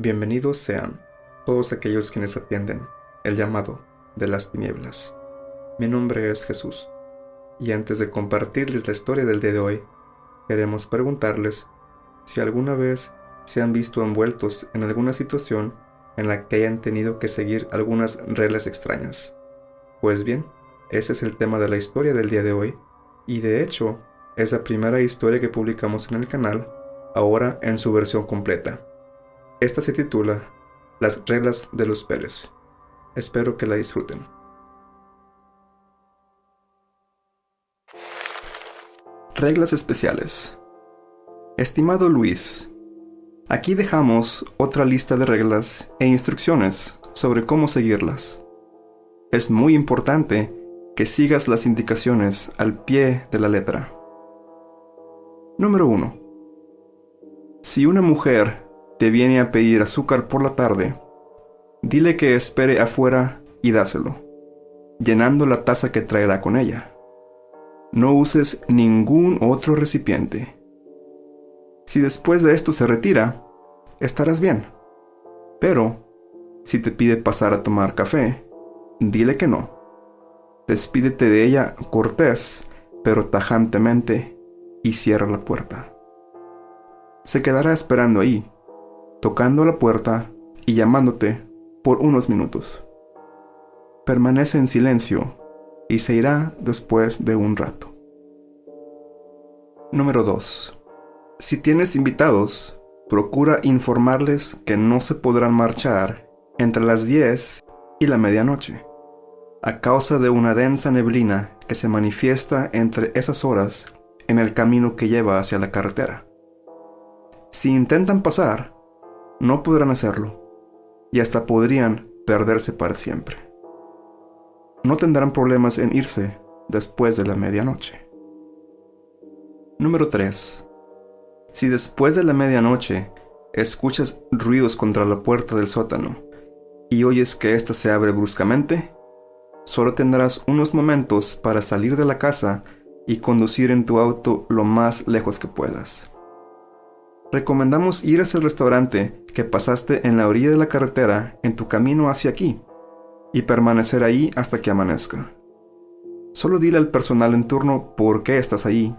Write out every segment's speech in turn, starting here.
Bienvenidos sean todos aquellos quienes atienden el llamado de las tinieblas. Mi nombre es Jesús, y antes de compartirles la historia del día de hoy, queremos preguntarles si alguna vez se han visto envueltos en alguna situación en la que hayan tenido que seguir algunas reglas extrañas. Pues bien, ese es el tema de la historia del día de hoy, y de hecho, es la primera historia que publicamos en el canal, ahora en su versión completa. Esta se titula Las reglas de los Pérez. Espero que la disfruten. Reglas especiales. Estimado Luis, aquí dejamos otra lista de reglas e instrucciones sobre cómo seguirlas. Es muy importante que sigas las indicaciones al pie de la letra. Número 1. Si una mujer te viene a pedir azúcar por la tarde, dile que espere afuera y dáselo, llenando la taza que traerá con ella. No uses ningún otro recipiente. Si después de esto se retira, estarás bien. Pero, si te pide pasar a tomar café, dile que no. Despídete de ella cortés, pero tajantemente, y cierra la puerta. Se quedará esperando ahí, tocando la puerta y llamándote por unos minutos. Permanece en silencio y se irá después de un rato. Número 2. Si tienes invitados, procura informarles que no se podrán marchar entre las 10 y la medianoche, a causa de una densa neblina que se manifiesta entre esas horas en el camino que lleva hacia la carretera. Si intentan pasar, no podrán hacerlo, y hasta podrían perderse para siempre. No tendrán problemas en irse después de la medianoche. Número 3. Si después de la medianoche escuchas ruidos contra la puerta del sótano y oyes que ésta se abre bruscamente, solo tendrás unos momentos para salir de la casa y conducir en tu auto lo más lejos que puedas. Recomendamos ir hacia el restaurante que pasaste en la orilla de la carretera en tu camino hacia aquí y permanecer ahí hasta que amanezca. Solo dile al personal en turno por qué estás ahí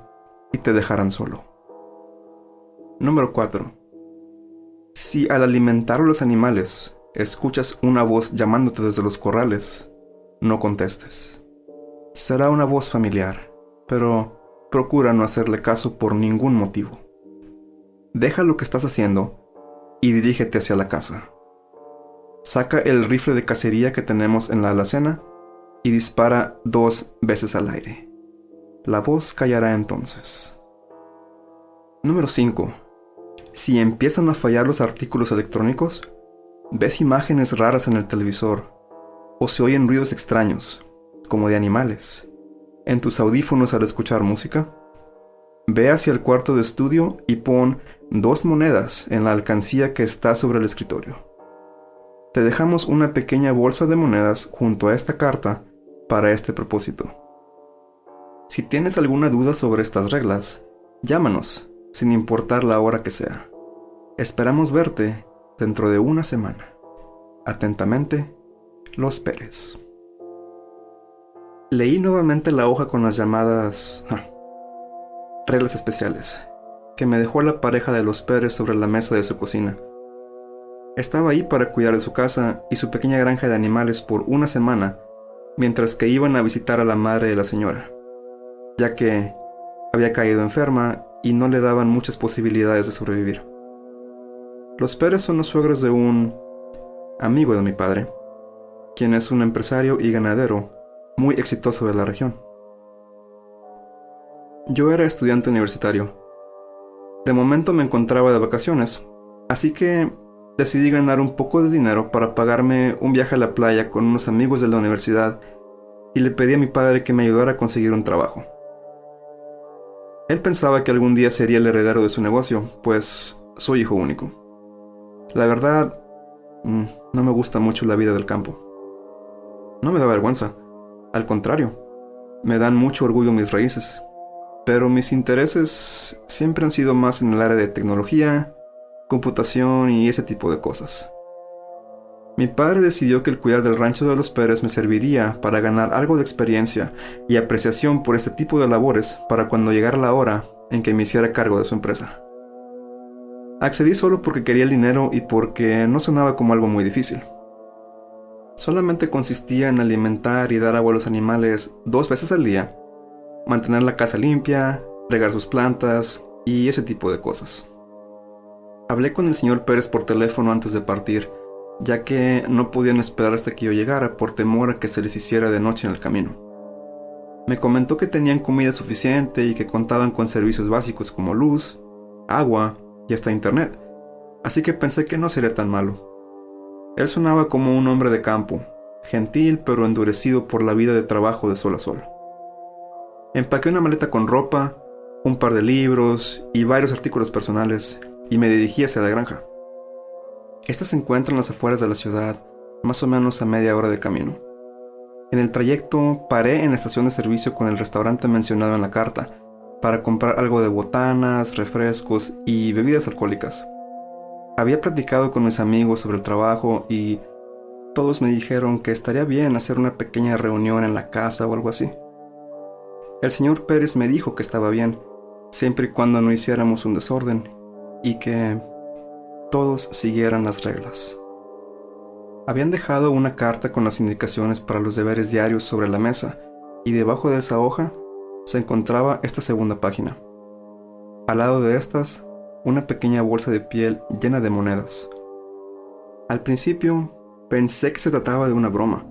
y te dejarán solo. Número 4. Si al alimentar a los animales escuchas una voz llamándote desde los corrales, no contestes. Será una voz familiar, pero procura no hacerle caso por ningún motivo. Deja lo que estás haciendo y dirígete hacia la casa. Saca el rifle de cacería que tenemos en la alacena y dispara 2 veces al aire. La voz callará entonces. Número 5. Si empiezan a fallar los artículos electrónicos, ves imágenes raras en el televisor o se oyen ruidos extraños, como de animales, en tus audífonos al escuchar música, ve hacia el cuarto de estudio y pon 2 monedas en la alcancía que está sobre el escritorio. Te dejamos una pequeña bolsa de monedas junto a esta carta para este propósito. Si tienes alguna duda sobre estas reglas, llámanos, sin importar la hora que sea. Esperamos verte dentro de una semana. Atentamente, Los Pérez. Leí nuevamente la hoja con las llamadas reglas especiales, que me dejó la pareja de los Pérez sobre la mesa de su cocina. Estaba ahí para cuidar de su casa y su pequeña granja de animales por una semana, mientras que iban a visitar a la madre de la señora, ya que había caído enferma y no le daban muchas posibilidades de sobrevivir. Los Pérez son los suegros de un amigo de mi padre, quien es un empresario y ganadero muy exitoso de la región. Yo era estudiante universitario. De momento me encontraba de vacaciones, así que decidí ganar un poco de dinero para pagarme un viaje a la playa con unos amigos de la universidad y le pedí a mi padre que me ayudara a conseguir un trabajo. Él pensaba que algún día sería el heredero de su negocio, pues soy hijo único. La verdad, no me gusta mucho la vida del campo. No me da vergüenza, al contrario, me dan mucho orgullo mis raíces. Pero mis intereses siempre han sido más en el área de tecnología computación y ese tipo de cosas. Mi padre decidió que el cuidar del rancho de los Pérez me serviría para ganar algo de experiencia y apreciación por este tipo de labores para cuando llegara la hora en que me hiciera cargo de su empresa. Accedí solo porque quería el dinero y porque no sonaba como algo muy difícil. Solamente consistía en alimentar y dar agua a los animales 2 veces al día, mantener la casa limpia, regar sus plantas y ese tipo de cosas. Hablé con el señor Pérez por teléfono antes de partir, ya que no podían esperar hasta que yo llegara por temor a que se les hiciera de noche en el camino. Me comentó que tenían comida suficiente y que contaban con servicios básicos como luz, agua y hasta internet, así que pensé que no sería tan malo. Él sonaba como un hombre de campo, gentil pero endurecido por la vida de trabajo de sol a sol. Empaqué una maleta con ropa, un par de libros y varios artículos personales y me dirigí hacia la granja. Esta se encuentra en las afueras de la ciudad, más o menos a media hora de camino. En el trayecto paré en la estación de servicio con el restaurante mencionado en la carta para comprar algo de botanas, refrescos y bebidas alcohólicas. Había platicado con mis amigos sobre el trabajo y todos me dijeron que estaría bien hacer una pequeña reunión en la casa o algo así. El señor Pérez me dijo que estaba bien, siempre y cuando no hiciéramos un desorden y que todos siguieran las reglas. Habían dejado una carta con las indicaciones para los deberes diarios sobre la mesa y debajo de esa hoja se encontraba esta segunda página. Al lado de estas, una pequeña bolsa de piel llena de monedas. Al principio pensé que se trataba de una broma,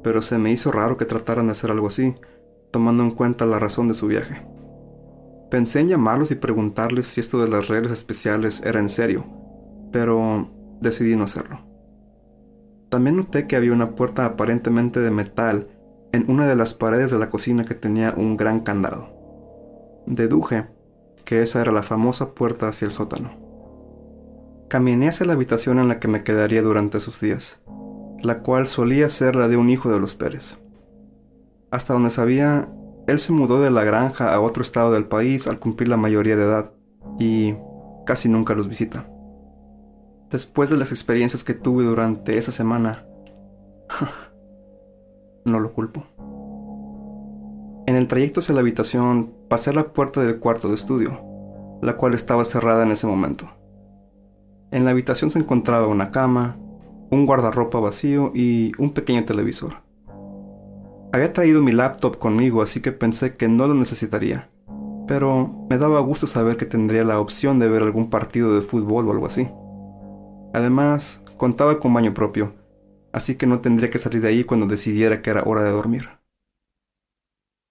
pero se me hizo raro que trataran de hacer algo así, tomando en cuenta la razón de su viaje. Pensé en llamarlos y preguntarles si esto de las reglas especiales era en serio, pero decidí no hacerlo. También noté que había una puerta aparentemente de metal en una de las paredes de la cocina que tenía un gran candado. Deduje que esa era la famosa puerta hacia el sótano. Caminé hacia la habitación en la que me quedaría durante esos días, la cual solía ser la de un hijo de los Pérez. Hasta donde sabía, él se mudó de la granja a otro estado del país al cumplir la mayoría de edad y casi nunca los visita. Después de las experiencias que tuve durante esa semana, no lo culpo. En el trayecto hacia la habitación pasé a la puerta del cuarto de estudio, la cual estaba cerrada en ese momento. En la habitación se encontraba una cama, un guardarropa vacío y un pequeño televisor. Había traído mi laptop conmigo, así que pensé que no lo necesitaría, pero me daba gusto saber que tendría la opción de ver algún partido de fútbol o algo así. Además, contaba con baño propio, así que no tendría que salir de ahí cuando decidiera que era hora de dormir.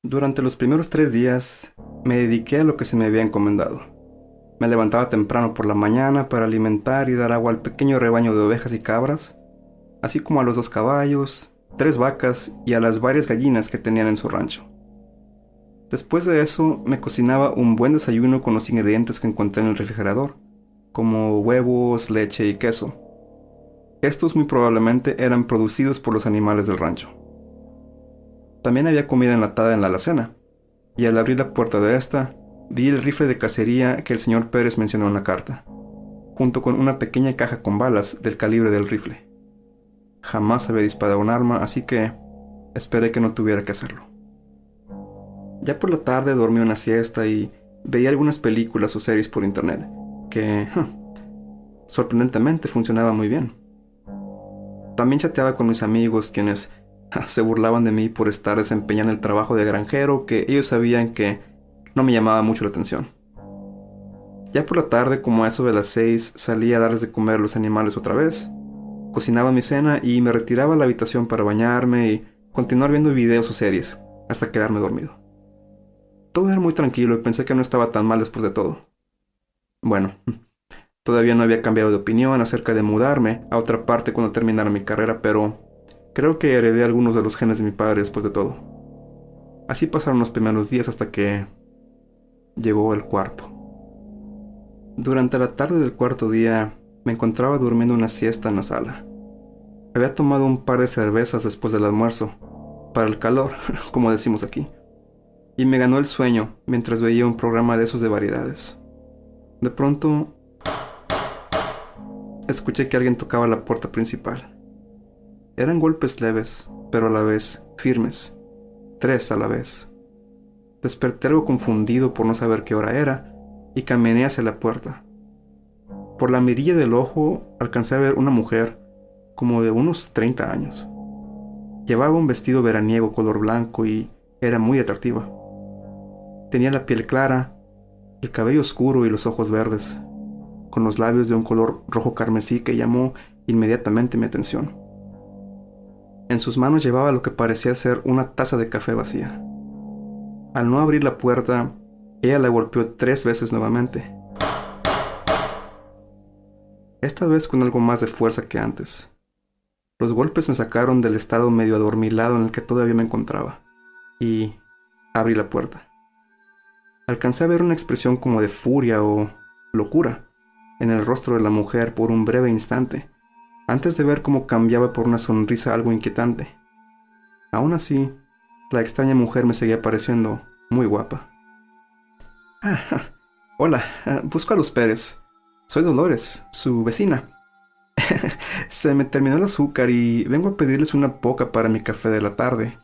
Durante los primeros 3 días, me dediqué a lo que se me había encomendado. Me levantaba temprano por la mañana para alimentar y dar agua al pequeño rebaño de ovejas y cabras, así como a los 2 caballos, 3 vacas y a las varias gallinas que tenían en su rancho. Después de eso, me cocinaba un buen desayuno con los ingredientes que encontré en el refrigerador, como huevos, leche y queso. Estos muy probablemente eran producidos por los animales del rancho. También había comida enlatada en la alacena, y al abrir la puerta de esta, vi el rifle de cacería que el señor Pérez mencionó en la carta, junto con una pequeña caja con balas del calibre del rifle. Jamás había disparado un arma, así que esperé que no tuviera que hacerlo. Ya por la tarde dormí una siesta y veía algunas películas o series por internet, que, sorprendentemente, funcionaba muy bien. También chateaba con mis amigos, quienes se burlaban de mí por estar desempeñando el trabajo de granjero, que ellos sabían que no me llamaba mucho la atención. Ya por la tarde, como a eso de las 6, salía a darles de comer a los animales otra vez, cocinaba mi cena y me retiraba a la habitación para bañarme y continuar viendo videos o series, hasta quedarme dormido. Todo era muy tranquilo y pensé que no estaba tan mal después de todo. Bueno, todavía no había cambiado de opinión acerca de mudarme a otra parte cuando terminara mi carrera, pero creo que heredé algunos de los genes de mi padre después de todo. Así pasaron los primeros días hasta que llegó el cuarto. Durante la tarde del cuarto día me encontraba durmiendo una siesta en la sala. Había tomado un par de cervezas después del almuerzo, para el calor, como decimos aquí, y me ganó el sueño mientras veía un programa de esos de variedades. De pronto, escuché que alguien tocaba la puerta principal. Eran golpes leves, pero a la vez firmes. 3 a la vez. Desperté algo confundido por no saber qué hora era y caminé hacia la puerta. Por la mirilla del ojo alcancé a ver una mujer como de unos 30 años. Llevaba un vestido veraniego color blanco y era muy atractiva. Tenía la piel clara, el cabello oscuro y los ojos verdes, con los labios de un color rojo carmesí que llamó inmediatamente mi atención. En sus manos llevaba lo que parecía ser una taza de café vacía. Al no abrir la puerta, ella la golpeó 3 veces nuevamente. Esta vez con algo más de fuerza que antes. Los golpes me sacaron del estado medio adormilado en el que todavía me encontraba, y abrí la puerta. Alcancé a ver una expresión como de furia o locura en el rostro de la mujer por un breve instante, antes de ver cómo cambiaba por una sonrisa algo inquietante. Aún así, la extraña mujer me seguía pareciendo muy guapa. Ah, hola, busco a los Pérez. Soy Dolores, su vecina. Se me terminó el azúcar y vengo a pedirles una poca para mi café de la tarde.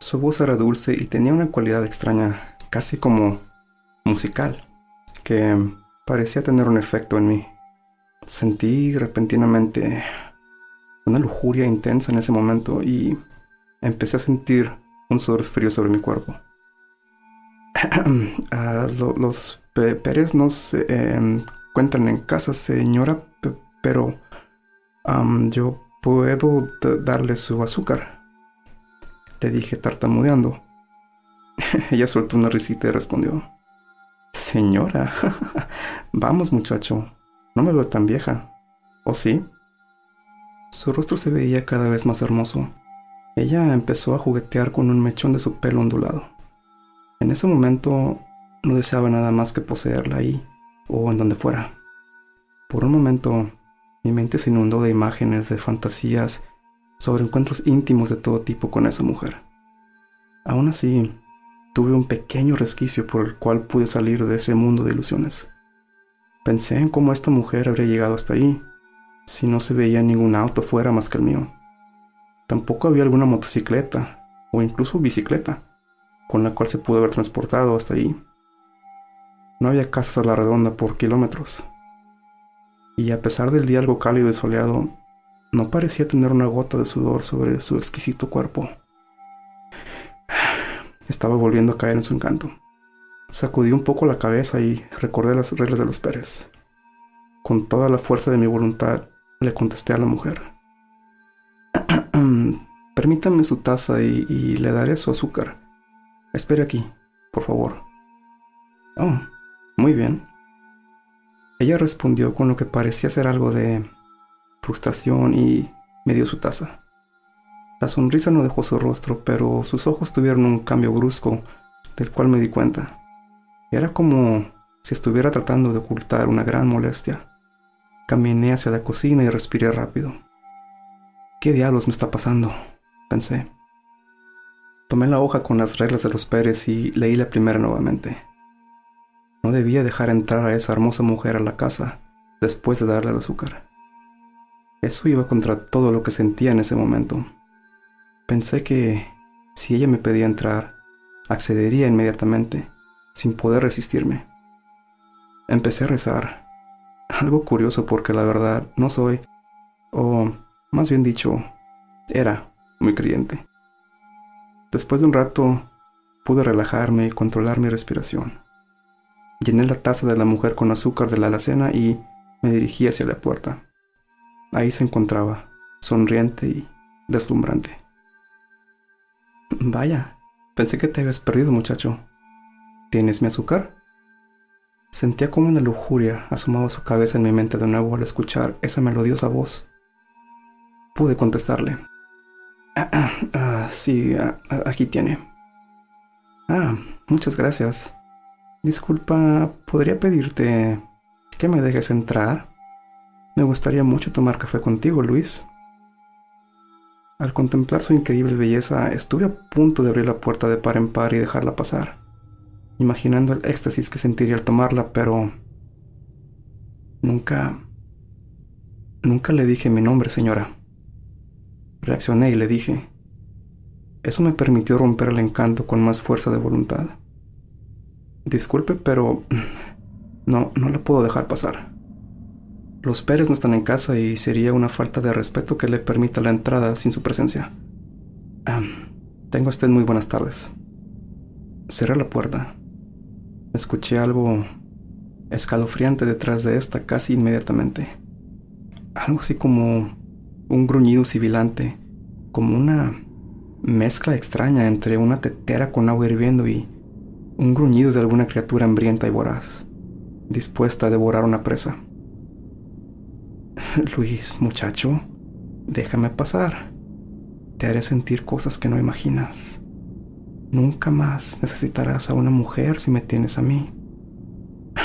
Su voz era dulce y tenía una cualidad extraña, casi como musical, que parecía tener un efecto en mí. Sentí repentinamente una lujuria intensa en ese momento y empecé a sentir un sudor frío sobre mi cuerpo. Los Pérez no se encuentran en casa, señora, pero yo puedo darle su azúcar, le dije tartamudeando. Ella soltó una risita y respondió: Señora, vamos muchacho, no me veo tan vieja, ¿o sí? Su rostro se veía cada vez más hermoso. Ella empezó a juguetear con un mechón de su pelo ondulado. En ese momento no deseaba nada más que poseerla ahí o en donde fuera. Por un momento mi mente se inundó de imágenes, de fantasías sobre encuentros íntimos de todo tipo con esa mujer. Aún así, tuve un pequeño resquicio por el cual pude salir de ese mundo de ilusiones. Pensé en cómo esta mujer habría llegado hasta ahí, si no se veía ningún auto fuera más que el mío. Tampoco había alguna motocicleta, o incluso bicicleta, con la cual se pudo haber transportado hasta ahí. No había casas a la redonda por kilómetros. Y a pesar del día algo cálido y soleado, no parecía tener una gota de sudor sobre su exquisito cuerpo. Estaba volviendo a caer en su encanto. Sacudí un poco la cabeza y recordé las reglas de los Pérez. Con toda la fuerza de mi voluntad, le contesté a la mujer: Permítame su taza y le daré su azúcar. Espere aquí, por favor. Oh, muy bien. Ella respondió con lo que parecía ser algo de frustración y me dio su taza. La sonrisa no dejó su rostro, pero sus ojos tuvieron un cambio brusco, del cual me di cuenta. Era como si estuviera tratando de ocultar una gran molestia. Caminé hacia la cocina y respiré rápido. ¿Qué diablos me está pasando?, pensé. Tomé la hoja con las reglas de los Pérez y leí la primera nuevamente. No debía dejar entrar a esa hermosa mujer a la casa después de darle el azúcar. Eso iba contra todo lo que sentía en ese momento. Pensé que si ella me pedía entrar, accedería inmediatamente, sin poder resistirme. Empecé a rezar. Algo curioso porque la verdad no soy, o más bien dicho, era muy creyente. Después de un rato, pude relajarme y controlar mi respiración. Llené la taza de la mujer con azúcar de la alacena y me dirigí hacia la puerta. Ahí se encontraba, sonriente y deslumbrante. Vaya, pensé que te habías perdido, muchacho. ¿Tienes mi azúcar? Sentía como una lujuria asomaba su cabeza en mi mente de nuevo al escuchar esa melodiosa voz. Pude contestarle. Sí, aquí tiene. Muchas gracias. Disculpa, ¿podría pedirte que me dejes entrar? Me gustaría mucho tomar café contigo, Luis. Al contemplar su increíble belleza, estuve a punto de abrir la puerta de par en par y dejarla pasar, imaginando el éxtasis que sentiría al tomarla, pero nunca Nunca le dije mi nombre, señora. Reaccioné y le dije. Eso me permitió romper el encanto con más fuerza de voluntad. Disculpe, pero no la puedo dejar pasar. Los Pérez no están en casa y sería una falta de respeto que le permita la entrada sin su presencia. Tenga usted muy buenas tardes. Cerré la puerta. Escuché algo escalofriante detrás de esta casi inmediatamente. Algo así como un gruñido sibilante, como una mezcla extraña entre una tetera con agua hirviendo y un gruñido de alguna criatura hambrienta y voraz, dispuesta a devorar una presa. Luis, muchacho, déjame pasar. Te haré sentir cosas que no imaginas. Nunca más necesitarás a una mujer si me tienes a mí.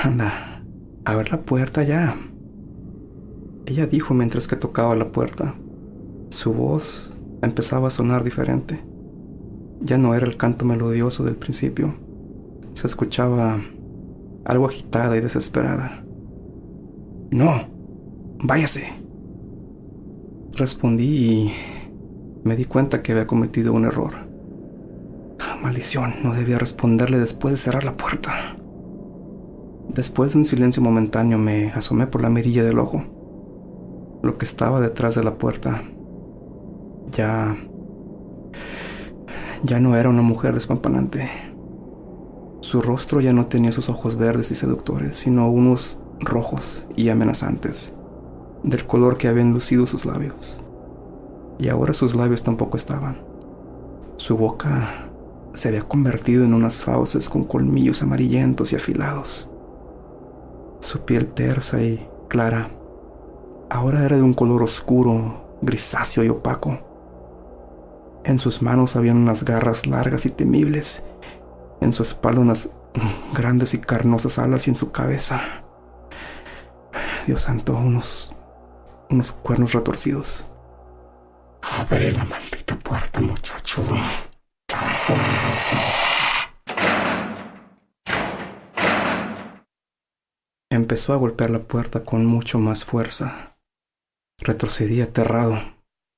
Anda, abre la puerta ya. Ella dijo mientras que tocaba la puerta. Su voz empezaba a sonar diferente. Ya no era el canto melodioso del principio. Se escuchaba algo agitada y desesperada. No, váyase. Respondí y me di cuenta que había cometido un error. Maldición, no debía responderle después de cerrar la puerta. Después de un silencio momentáneo me asomé por la mirilla del ojo. Lo que estaba detrás de la puerta ya no era una mujer despampanante. Su rostro ya no tenía sus ojos verdes y seductores, sino unos rojos y amenazantes, del color que habían lucido sus labios. Y ahora sus labios tampoco estaban. Su boca se había convertido en unas fauces con colmillos amarillentos y afilados. Su piel tersa y clara ahora era de un color oscuro, grisáceo y opaco. En sus manos habían unas garras largas y temibles, en su espalda unas grandes y carnosas alas y en su cabeza, Dios santo, unos cuernos retorcidos. Abre la maldita puerta, muchacho. Empezó a golpear la puerta con mucho más fuerza. Retrocedí aterrado,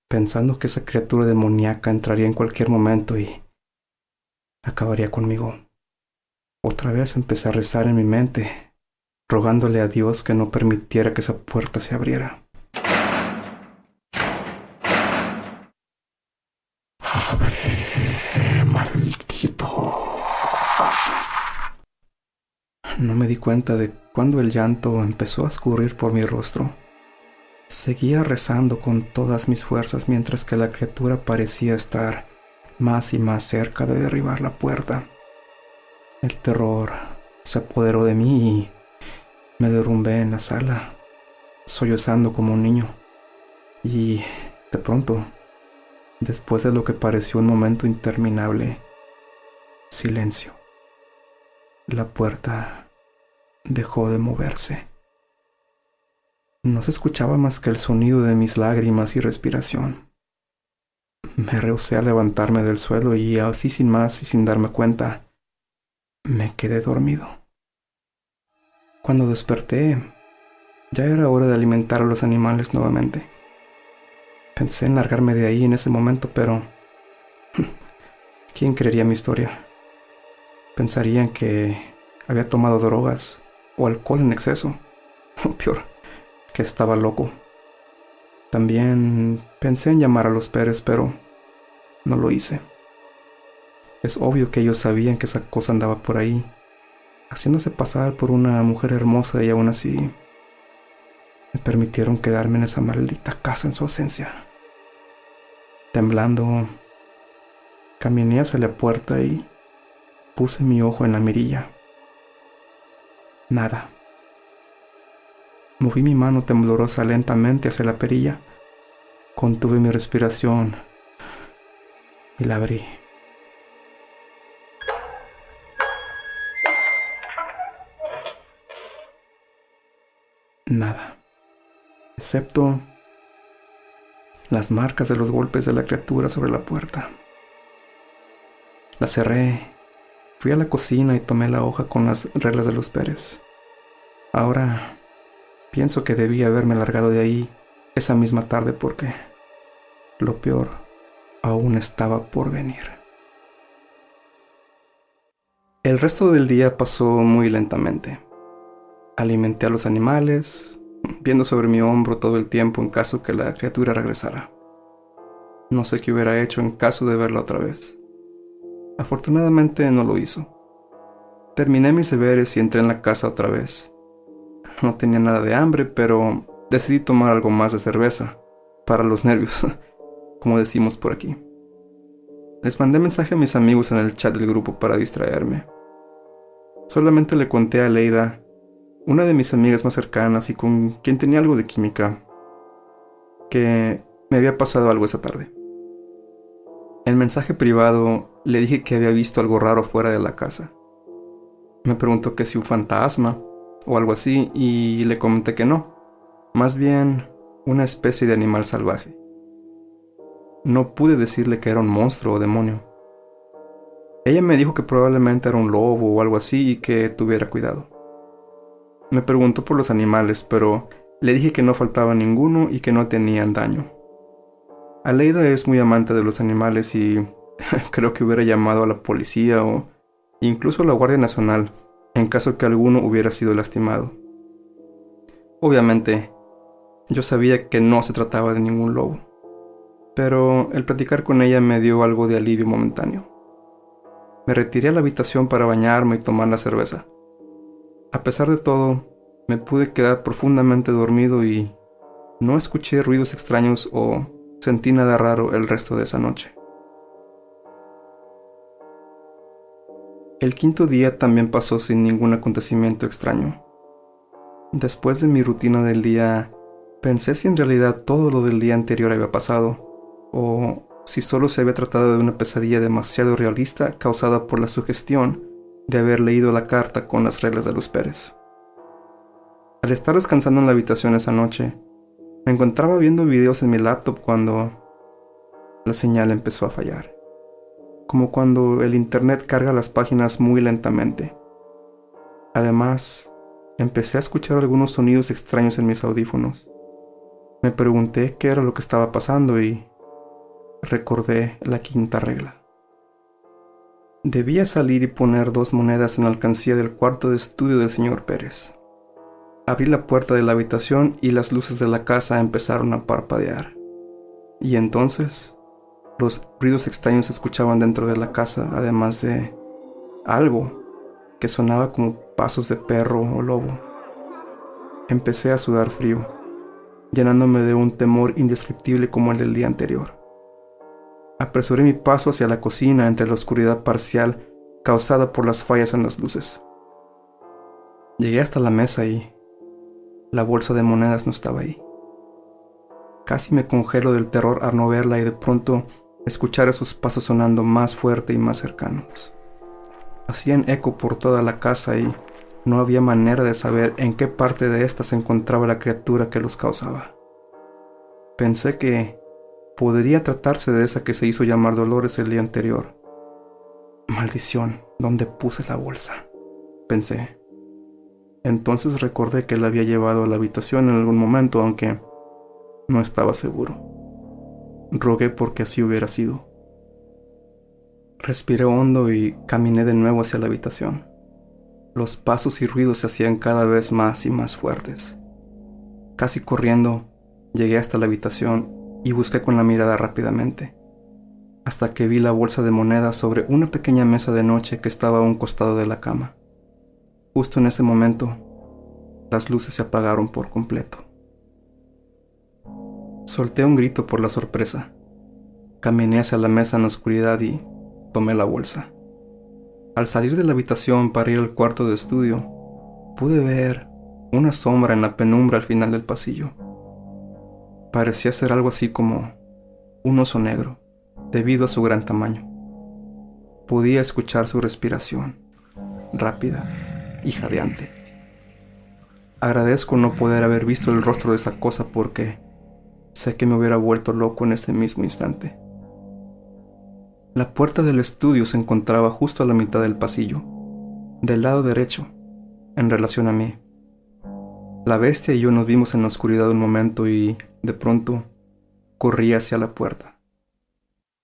pensando que esa criatura demoníaca entraría en cualquier momento y acabaría conmigo. Otra vez empecé a rezar en mi mente, rogándole a Dios que no permitiera que esa puerta se abriera. Abre, maldito. No me di cuenta de cuándo el llanto empezó a escurrir por mi rostro. Seguía rezando con todas mis fuerzas mientras que la criatura parecía estar más y más cerca de derribar la puerta. El terror se apoderó de mí y me derrumbé en la sala, sollozando como un niño. Y de pronto, después de lo que pareció un momento interminable, silencio. La puerta dejó de moverse. No se escuchaba más que el sonido de mis lágrimas y respiración. Me rehusé a levantarme del suelo y así sin más y sin darme cuenta, me quedé dormido. Cuando desperté, ya era hora de alimentar a los animales nuevamente. Pensé en largarme de ahí en ese momento, pero ¿quién creería mi historia? Pensarían que había tomado drogas o alcohol en exceso, o peor, que estaba loco. También pensé en llamar a los Pérez, pero no lo hice. Es obvio que ellos sabían que esa cosa andaba por ahí, haciéndose pasar por una mujer hermosa, y aún así me permitieron quedarme en esa maldita casa en su ausencia. Temblando, caminé hacia la puerta y puse mi ojo en la mirilla. Nada. Moví mi mano temblorosa lentamente hacia la perilla, contuve mi respiración y la abrí. Nada, excepto las marcas de los golpes de la criatura sobre la puerta. La cerré, fui a la cocina y tomé la hoja con las reglas de los Pérez. Ahora pienso que debí haberme largado de ahí esa misma tarde porque lo peor aún estaba por venir. El resto del día pasó muy lentamente. Alimenté a los animales, viendo sobre mi hombro todo el tiempo en caso que la criatura regresara. No sé qué hubiera hecho en caso de verla otra vez. Afortunadamente no lo hizo. Terminé mis deberes y entré en la casa otra vez. No tenía nada de hambre, pero decidí tomar algo más de cerveza, para los nervios, como decimos por aquí. Les mandé mensaje a mis amigos en el chat del grupo para distraerme. Solamente le conté a Leida, una de mis amigas más cercanas y con quien tenía algo de química, que me había pasado algo esa tarde. En mensaje privado le dije que había visto algo raro fuera de la casa. Me preguntó que si un fantasma o algo así y le comenté que no, más bien una especie de animal salvaje. No pude decirle que era un monstruo o demonio. Ella me dijo que probablemente era un lobo o algo así y que tuviera cuidado. Me preguntó por los animales, pero le dije que no faltaba ninguno y que no tenían daño. Aleida es muy amante de los animales y creo que hubiera llamado a la policía o incluso a la Guardia Nacional en caso que alguno hubiera sido lastimado. Obviamente, yo sabía que no se trataba de ningún lobo, pero el platicar con ella me dio algo de alivio momentáneo. Me retiré a la habitación para bañarme y tomar la cerveza. A pesar de todo, me pude quedar profundamente dormido y no escuché ruidos extraños o sentí nada raro el resto de esa noche. El quinto día también pasó sin ningún acontecimiento extraño. Después de mi rutina del día, pensé si en realidad todo lo del día anterior había pasado, o si solo se había tratado de una pesadilla demasiado realista causada por la sugestión de haber leído la carta con las reglas de los Pérez. Al estar descansando en la habitación esa noche, me encontraba viendo videos en mi laptop cuando la señal empezó a fallar, como cuando el internet carga las páginas muy lentamente. Además, empecé a escuchar algunos sonidos extraños en mis audífonos. Me pregunté qué era lo que estaba pasando y recordé la quinta regla. Debía salir y poner 2 monedas en la alcancía del cuarto de estudio del señor Pérez. Abrí la puerta de la habitación y las luces de la casa empezaron a parpadear. Y entonces, los ruidos extraños se escuchaban dentro de la casa, además de algo que sonaba como pasos de perro o lobo. Empecé a sudar frío, llenándome de un temor indescriptible como el del día anterior. Apresuré mi paso hacia la cocina entre la oscuridad parcial causada por las fallas en las luces. Llegué hasta la mesa y la bolsa de monedas no estaba ahí. Casi me congelo del terror al no verla y de pronto escuchar esos pasos sonando más fuerte y más cercanos. Hacían eco por toda la casa y no había manera de saber en qué parte de ésta se encontraba la criatura que los causaba. Pensé que podría tratarse de esa que se hizo llamar Dolores el día anterior. Maldición, ¿dónde puse la bolsa?, pensé. Entonces recordé que la había llevado a la habitación en algún momento, aunque no estaba seguro. Rogué porque así hubiera sido. Respiré hondo y caminé de nuevo hacia la habitación. Los pasos y ruidos se hacían cada vez más y más fuertes. Casi corriendo, llegué hasta la habitación y busqué con la mirada rápidamente, hasta que vi la bolsa de monedas sobre una pequeña mesa de noche que estaba a un costado de la cama. Justo en ese momento, las luces se apagaron por completo. Solté un grito por la sorpresa. Caminé hacia la mesa en la oscuridad y tomé la bolsa. Al salir de la habitación para ir al cuarto de estudio, pude ver una sombra en la penumbra al final del pasillo. Parecía ser algo así como un oso negro, debido a su gran tamaño. Podía escuchar su respiración, rápida y jadeante. Agradezco no poder haber visto el rostro de esa cosa porque sé que me hubiera vuelto loco en ese mismo instante. La puerta del estudio se encontraba justo a la mitad del pasillo, del lado derecho, en relación a mí. La bestia y yo nos vimos en la oscuridad un momento y, de pronto, corrí hacia la puerta.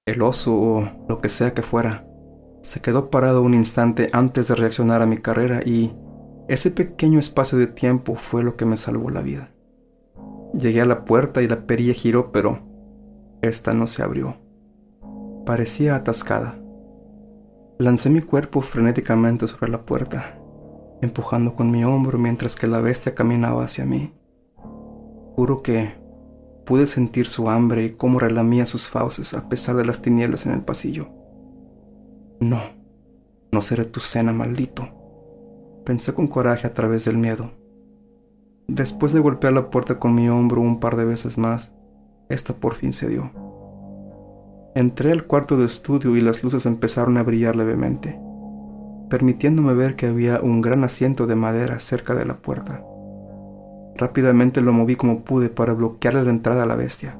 El oso, o lo que sea que fuera, se quedó parado un instante antes de reaccionar a mi carrera y ese pequeño espacio de tiempo fue lo que me salvó la vida. Llegué a la puerta y la perilla giró, pero esta no se abrió. Parecía atascada. Lancé mi cuerpo frenéticamente sobre la puerta, empujando con mi hombro mientras que la bestia caminaba hacia mí. Juro que pude sentir su hambre y cómo relamía sus fauces a pesar de las tinieblas en el pasillo. No, no seré tu cena, maldito, pensé con coraje a través del miedo. Después de golpear la puerta con mi hombro un par de veces más, esta por fin cedió. Entré al cuarto de estudio y las luces empezaron a brillar levemente, permitiéndome ver que había un gran asiento de madera cerca de la puerta. Rápidamente lo moví como pude para bloquearle la entrada a la bestia,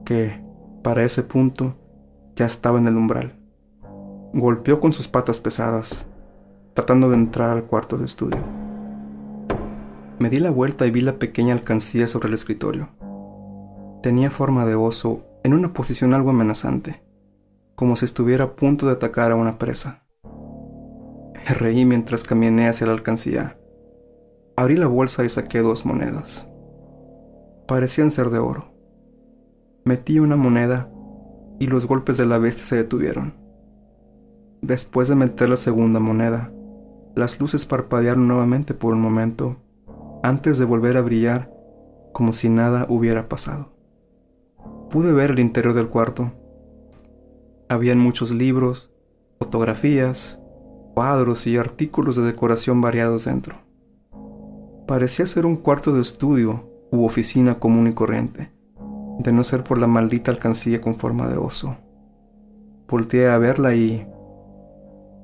que, para ese punto, ya estaba en el umbral. Golpeó con sus patas pesadas, tratando de entrar al cuarto de estudio. Me di la vuelta y vi la pequeña alcancía sobre el escritorio. Tenía forma de oso en una posición algo amenazante, como si estuviera a punto de atacar a una presa. Me reí mientras caminé hacia la alcancía. Abrí la bolsa y saqué 2 monedas. Parecían ser de oro. Metí una moneda y los golpes de la bestia se detuvieron. Después de meter la segunda moneda, las luces parpadearon nuevamente por un momento, antes de volver a brillar como si nada hubiera pasado. Pude ver el interior del cuarto. Habían muchos libros, fotografías, cuadros y artículos de decoración variados dentro. Parecía ser un cuarto de estudio u oficina común y corriente, de no ser por la maldita alcancía con forma de oso. Volteé a verla y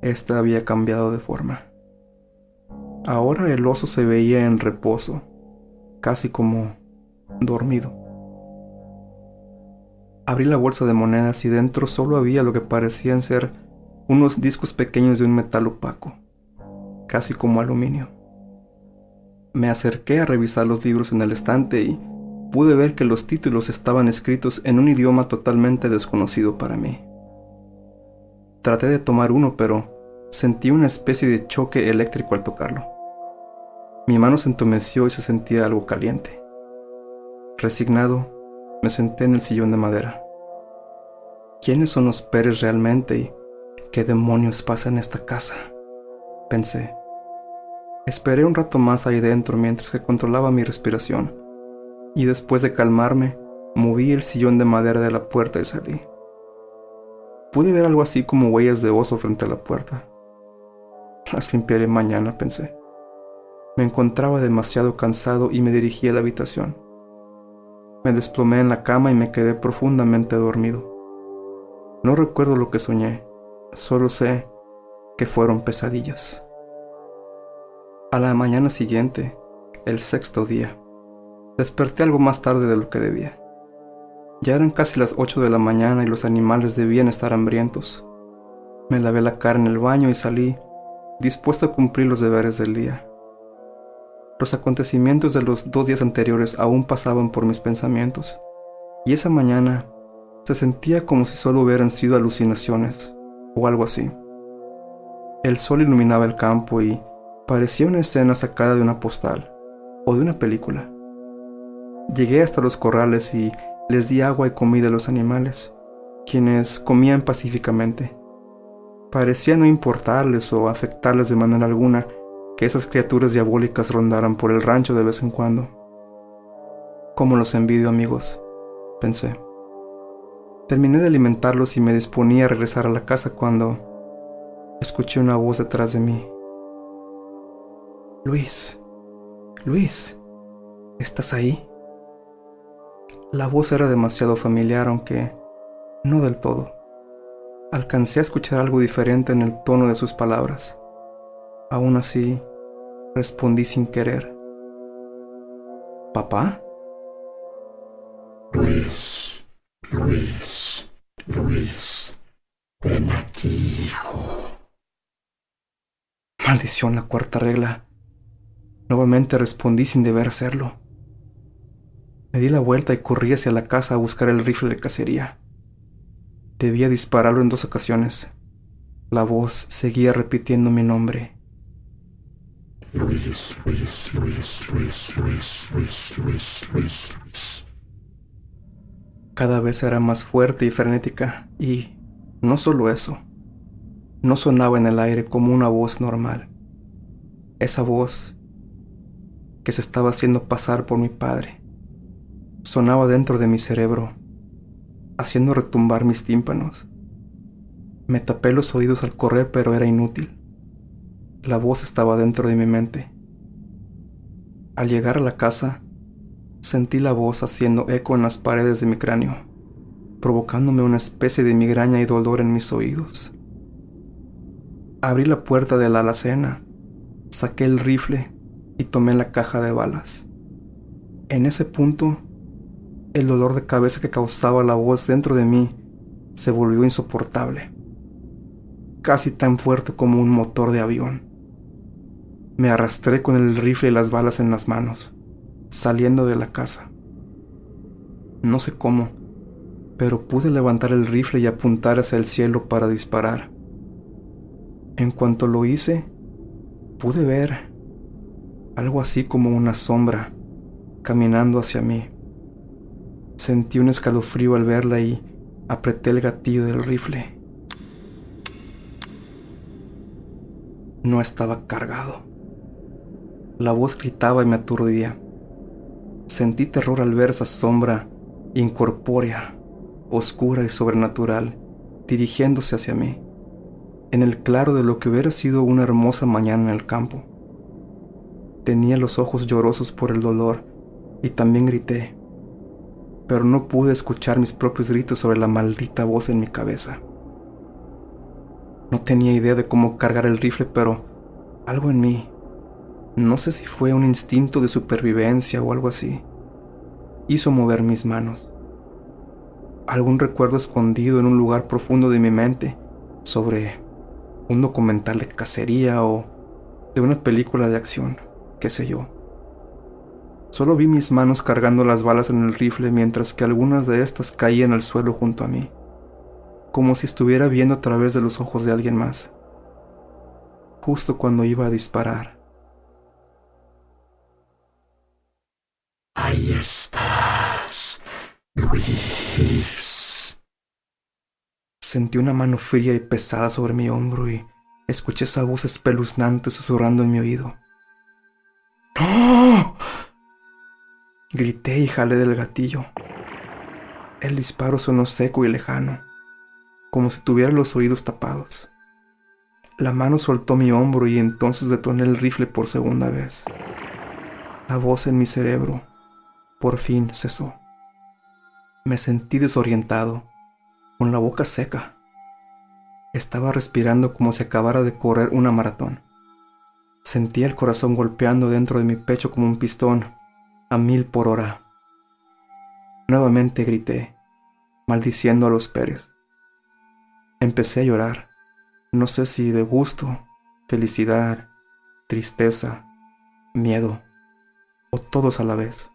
esta había cambiado de forma. Ahora el oso se veía en reposo, casi como dormido. Abrí la bolsa de monedas y dentro solo había lo que parecían ser unos discos pequeños de un metal opaco, casi como aluminio. Me acerqué a revisar los libros en el estante y pude ver que los títulos estaban escritos en un idioma totalmente desconocido para mí. Traté de tomar uno, pero sentí una especie de choque eléctrico al tocarlo. Mi mano se entumeció y se sentía algo caliente. Resignado, me senté en el sillón de madera. ¿Quiénes son los Pérez realmente y qué demonios pasa en esta casa?, pensé. Esperé un rato más ahí dentro mientras que controlaba mi respiración, y después de calmarme, moví el sillón de madera de la puerta y salí. Pude ver algo así como huellas de oso frente a la puerta. Las limpiaré mañana, pensé. Me encontraba demasiado cansado y me dirigí a la habitación. Me desplomé en la cama y me quedé profundamente dormido. No recuerdo lo que soñé, solo sé que fueron pesadillas. A la mañana siguiente, el 6º día, desperté algo más tarde de lo que debía. Ya eran casi las 8 de la mañana y los animales debían estar hambrientos. Me lavé la cara en el baño y salí, dispuesto a cumplir los deberes del día. Los acontecimientos de los 2 días anteriores aún pasaban por mis pensamientos, y esa mañana se sentía como si solo hubieran sido alucinaciones, o algo así. El sol iluminaba el campo y parecía una escena sacada de una postal, o de una película. Llegué hasta los corrales y les di agua y comida a los animales, quienes comían pacíficamente. Parecía no importarles o afectarles de manera alguna que esas criaturas diabólicas rondaran por el rancho de vez en cuando. «Cómo los envidio, amigos», pensé. Terminé de alimentarlos y me disponía a regresar a la casa cuando escuché una voz detrás de mí. «Luis, Luis, ¿estás ahí?». La voz era demasiado familiar, aunque no del todo. Alcancé a escuchar algo diferente en el tono de sus palabras. Aún así, respondí sin querer. «¿Papá?». Luis, Luis, Luis, ven aquí, hijo. Maldición, la 4ª regla. Nuevamente respondí sin deber hacerlo. Me di la vuelta y corrí hacia la casa a buscar el rifle de cacería. Debía dispararlo en 2 ocasiones. La voz seguía repitiendo mi nombre. Luis, Luis, Luis, Luis, Luis, Luis, Luis, Luis, Luis. Cada vez era más fuerte y frenética, y no solo eso, no sonaba en el aire como una voz normal. Esa voz que se estaba haciendo pasar por mi padre sonaba dentro de mi cerebro, haciendo retumbar mis tímpanos. Me tapé los oídos al correr, pero era inútil. La voz estaba dentro de mi mente. Al llegar a la casa, sentí la voz haciendo eco en las paredes de mi cráneo, provocándome una especie de migraña y dolor en mis oídos. Abrí la puerta de la alacena, saqué el rifle y tomé la caja de balas. En ese punto, el dolor de cabeza que causaba la voz dentro de mí se volvió insoportable, casi tan fuerte como un motor de avión. Me arrastré con el rifle y las balas en las manos, saliendo de la casa. No sé cómo, pero pude levantar el rifle y apuntar hacia el cielo para disparar. En cuanto lo hice, pude ver algo así como una sombra caminando hacia mí. Sentí un escalofrío al verla y apreté el gatillo del rifle. No estaba cargado. La voz gritaba y me aturdía. Sentí terror al ver esa sombra incorpórea, oscura y sobrenatural, dirigiéndose hacia mí, en el claro de lo que hubiera sido una hermosa mañana en el campo. Tenía los ojos llorosos por el dolor y también grité, pero no pude escuchar mis propios gritos sobre la maldita voz en mi cabeza. No tenía idea de cómo cargar el rifle, pero algo en mí, no sé si fue un instinto de supervivencia o algo así, hizo mover mis manos. Algún recuerdo escondido en un lugar profundo de mi mente sobre un documental de cacería o de una película de acción, qué sé yo. Solo vi mis manos cargando las balas en el rifle mientras que algunas de estas caían al suelo junto a mí, como si estuviera viendo a través de los ojos de alguien más, justo cuando iba a disparar. Ahí estás, Luis. Sentí una mano fría y pesada sobre mi hombro y escuché esa voz espeluznante susurrando en mi oído. ¡No! Grité y jalé del gatillo. El disparo sonó seco y lejano, como si tuviera los oídos tapados. La mano soltó mi hombro y entonces detoné el rifle por segunda vez. La voz en mi cerebro por fin cesó. Me sentí desorientado, con la boca seca. Estaba respirando como si acabara de correr una maratón. Sentía el corazón golpeando dentro de mi pecho como un pistón, a 1000 por hora. Nuevamente grité, maldiciendo a los Pérez. Empecé a llorar, no sé si de gusto, felicidad, tristeza, miedo, o todos a la vez.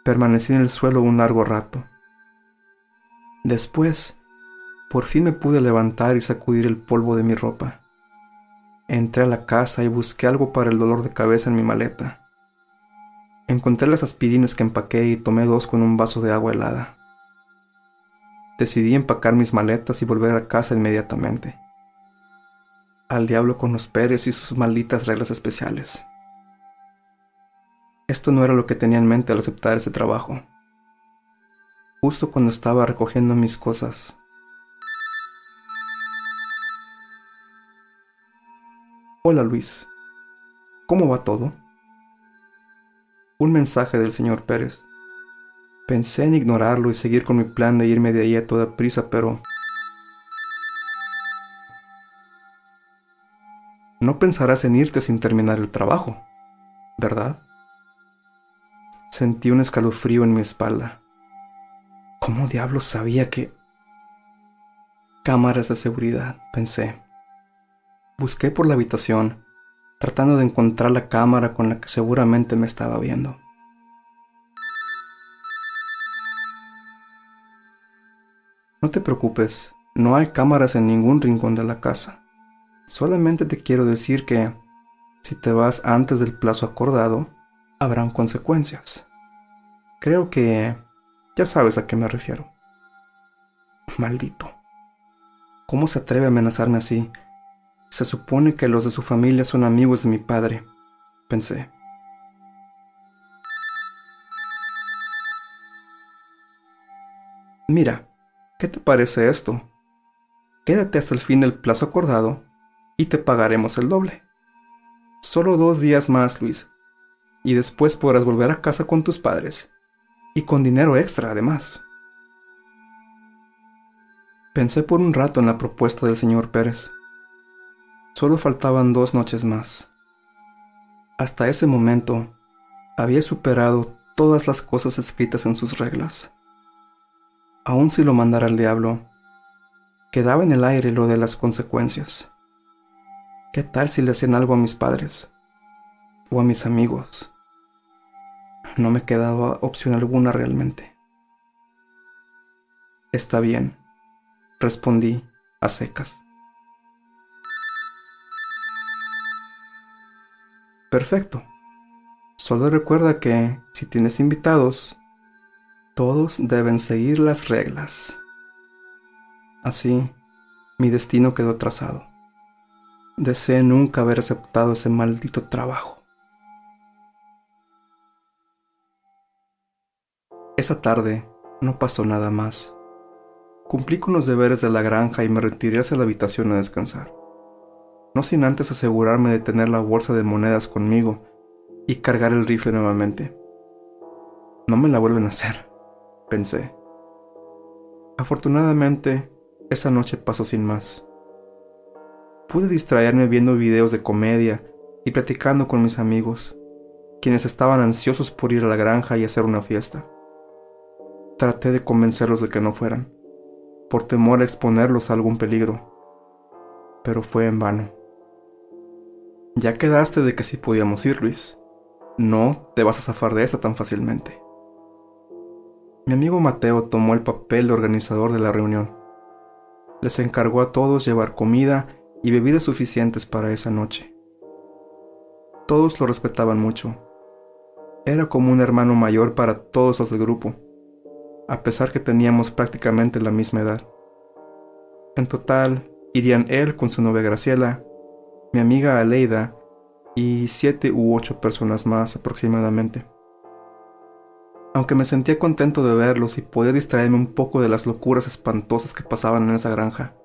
Permanecí en el suelo un largo rato. Después, por fin me pude levantar y sacudir el polvo de mi ropa. Entré a la casa y busqué algo para el dolor de cabeza en mi maleta. Encontré las aspirinas que empaqué y tomé 2 con un vaso de agua helada. Decidí empacar mis maletas y volver a casa inmediatamente. Al diablo con los Pérez y sus malditas reglas especiales. Esto no era lo que tenía en mente al aceptar ese trabajo. Justo cuando estaba recogiendo mis cosas. Hola Luis, ¿cómo va todo? Un mensaje del señor Pérez. Pensé en ignorarlo y seguir con mi plan de irme de ahí a toda prisa, pero no pensarás en irte sin terminar el trabajo, ¿verdad? Sentí un escalofrío en mi espalda. ¿Cómo diablos sabía que...? Cámaras de seguridad, pensé. Busqué por la habitación, tratando de encontrar la cámara con la que seguramente me estaba viendo. No te preocupes, no hay cámaras en ningún rincón de la casa. Solamente te quiero decir que, si te vas antes del plazo acordado, habrán consecuencias. Creo que ya sabes a qué me refiero. Maldito. ¿Cómo se atreve a amenazarme así? Se supone que los de su familia son amigos de mi padre, pensé. Mira, ¿qué te parece esto? Quédate hasta el fin del plazo acordado y te pagaremos el doble. Solo 2 días más, Luis, y después podrás volver a casa con tus padres, y con dinero extra además. Pensé por un rato en la propuesta del señor Pérez. Solo faltaban 2 noches más. Hasta ese momento, había superado todas las cosas escritas en sus reglas. Aun si lo mandara al diablo, quedaba en el aire lo de las consecuencias. ¿Qué tal si le hacían algo a mis padres? ¿O a mis amigos? No me quedaba opción alguna realmente. Está bien, respondí a secas. Perfecto. Solo recuerda que, si tienes invitados, todos deben seguir las reglas. Así, mi destino quedó trazado. Deseé nunca haber aceptado ese maldito trabajo. Esa tarde no pasó nada más. Cumplí con los deberes de la granja y me retiré hacia la habitación a descansar. No sin antes asegurarme de tener la bolsa de monedas conmigo y cargar el rifle nuevamente. No me la vuelven a hacer, pensé. Afortunadamente, esa noche pasó sin más. Pude distraerme viendo videos de comedia y platicando con mis amigos, quienes estaban ansiosos por ir a la granja y hacer una fiesta. Traté de convencerlos de que no fueran, por temor a exponerlos a algún peligro, pero fue en vano. Ya quedaste de que sí podíamos ir, Luis. No te vas a zafar de esta tan fácilmente. Mi amigo Mateo tomó el papel de organizador de la reunión. Les encargó a todos llevar comida y bebidas suficientes para esa noche. Todos lo respetaban mucho. Era como un hermano mayor para todos los del grupo, a pesar que teníamos prácticamente la misma edad. En total, irían él con su novia Graciela, mi amiga Aleida y 7 u 8 personas más aproximadamente. Aunque me sentía contento de verlos y podía distraerme un poco de las locuras espantosas que pasaban en esa granja,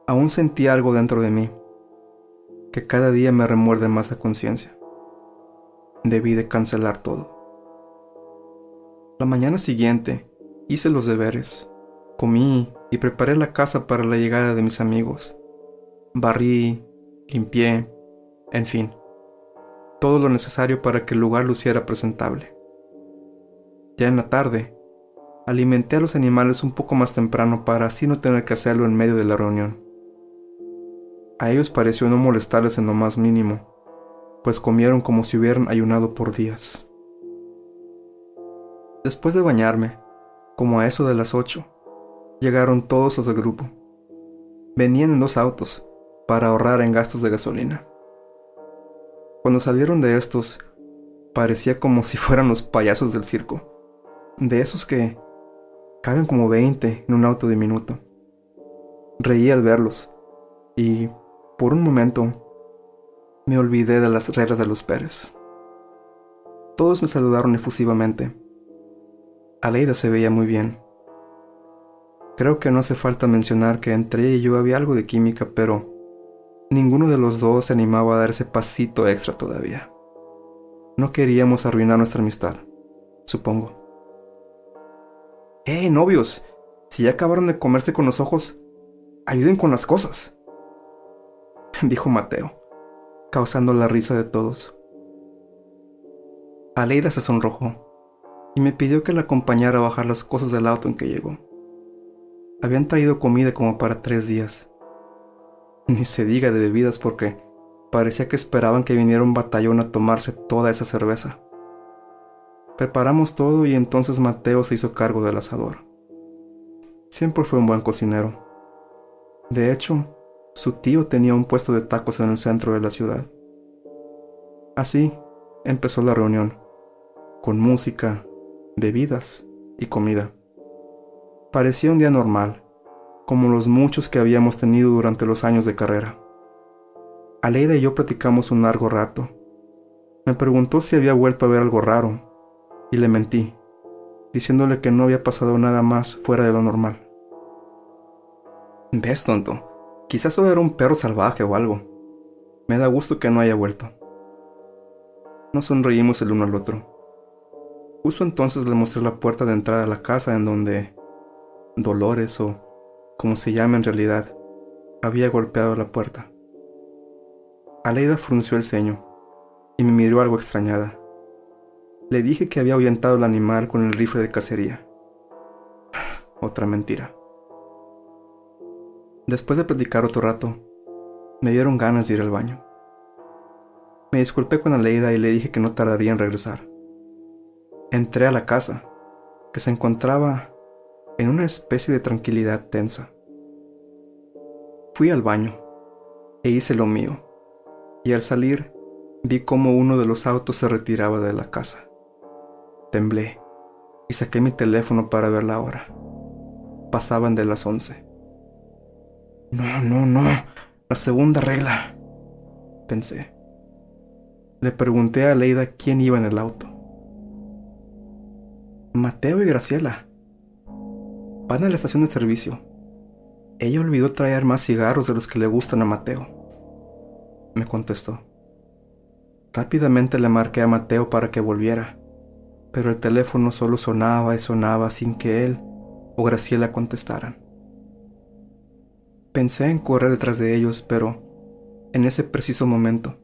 aún sentía algo dentro de mí, que cada día me remuerde más la conciencia. Debí de cancelar todo. La mañana siguiente hice los deberes, comí y preparé la casa para la llegada de mis amigos. Barrí, limpié, en fin, todo lo necesario para que el lugar luciera presentable. Ya en la tarde, alimenté a los animales un poco más temprano para así no tener que hacerlo en medio de la reunión. A ellos pareció no molestarles en lo más mínimo, pues comieron como si hubieran ayunado por días. Después de bañarme, como a eso de las 8, llegaron todos los del grupo. Venían en 2 autos, para ahorrar en gastos de gasolina. Cuando salieron de estos, parecía como si fueran los payasos del circo, de esos que caben como 20 en un auto diminuto. Reí al verlos, y, por un momento, me olvidé de las reglas de los Pérez. Todos me saludaron efusivamente. Aleida se veía muy bien. Creo que no hace falta mencionar que entre ella y yo había algo de química, pero ninguno de los dos se animaba a dar ese pasito extra todavía. No queríamos arruinar nuestra amistad, supongo. Novios! Si ya acabaron de comerse con los ojos, ayuden con las cosas, dijo Mateo, causando la risa de todos. Aleida se sonrojó y me pidió que la acompañara a bajar las cosas del auto en que llegó. Habían traído comida como para 3 días. Ni se diga de bebidas porque Parecía que esperaban que viniera un batallón a tomarse toda esa cerveza. Preparamos todo y entonces Mateo se hizo cargo del asador. Siempre fue un buen cocinero. De hecho, su tío tenía un puesto de tacos en el centro de la ciudad. Así empezó la reunión, con música, bebidas y comida. Parecía un día normal, como los muchos que habíamos tenido durante los años de carrera. Aleida y yo platicamos un largo rato. Me preguntó si había vuelto a ver algo raro, y le mentí, diciéndole que no había pasado nada más fuera de lo normal. ¿Ves, tonto? Quizás solo era un perro salvaje o algo. Me da gusto que no haya vuelto. Nos sonreímos el uno al otro. Justo entonces le mostré la puerta de entrada a la casa en donde Dolores, o como se llama en realidad, había golpeado la puerta. Aleida frunció el ceño y me miró algo extrañada. Le dije que había ahuyentado al animal con el rifle de cacería. Otra mentira. Después de platicar otro rato, me dieron ganas de ir al baño. Me disculpé con Aleida y le dije que no tardaría en regresar. Entré a la casa, que se encontraba en una especie de tranquilidad tensa. Fui al baño e hice lo mío, y al salir vi cómo uno de los autos se retiraba de la casa. Temblé y saqué mi teléfono para ver la hora. Pasaban de las 11. No, la segunda regla, pensé. Le pregunté a Aleida quién iba en el auto. Mateo y Graciela. Van a la estación de servicio. Ella olvidó traer más cigarros de los que le gustan a Mateo, me contestó. Rápidamente le marqué a Mateo para que volviera, pero el teléfono solo sonaba y sonaba sin que él o Graciela contestaran. Pensé en correr detrás de ellos, pero en ese preciso momento,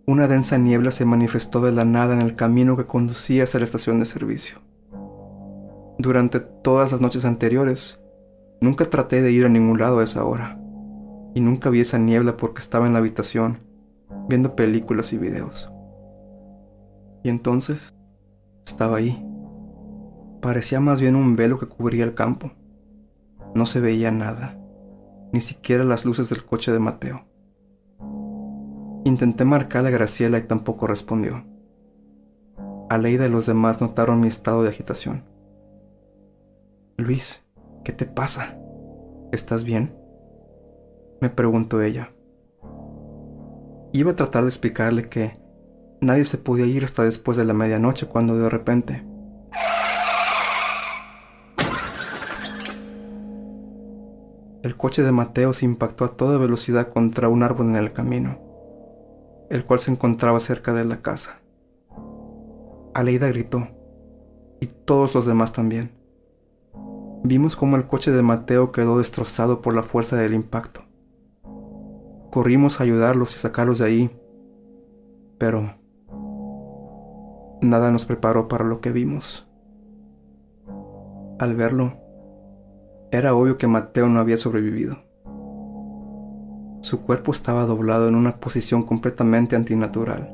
una densa niebla se manifestó de la nada en el camino que conducía hacia la estación de servicio. Durante todas las noches anteriores, nunca traté de ir a ningún lado a esa hora, y nunca vi esa niebla porque estaba en la habitación, viendo películas y videos. Y entonces, estaba ahí. Parecía más bien un velo que cubría el campo. No se veía nada, ni siquiera las luces del coche de Mateo. Intenté marcarle a Graciela y tampoco respondió. Aleida y los demás notaron mi estado de agitación. Luis, ¿qué te pasa? ¿Estás bien?, me preguntó ella. Iba a tratar de explicarle que nadie se podía ir hasta después de la medianoche cuando de repente... El coche de Mateo se impactó a toda velocidad contra un árbol en el camino, el cual se encontraba cerca de la casa. Aleida gritó, y todos los demás también. Vimos cómo el coche de Mateo quedó destrozado por la fuerza del impacto. Corrimos a ayudarlos y sacarlos de ahí, pero nada nos preparó para lo que vimos. Al verlo, era obvio que Mateo no había sobrevivido. Su cuerpo estaba doblado en una posición completamente antinatural,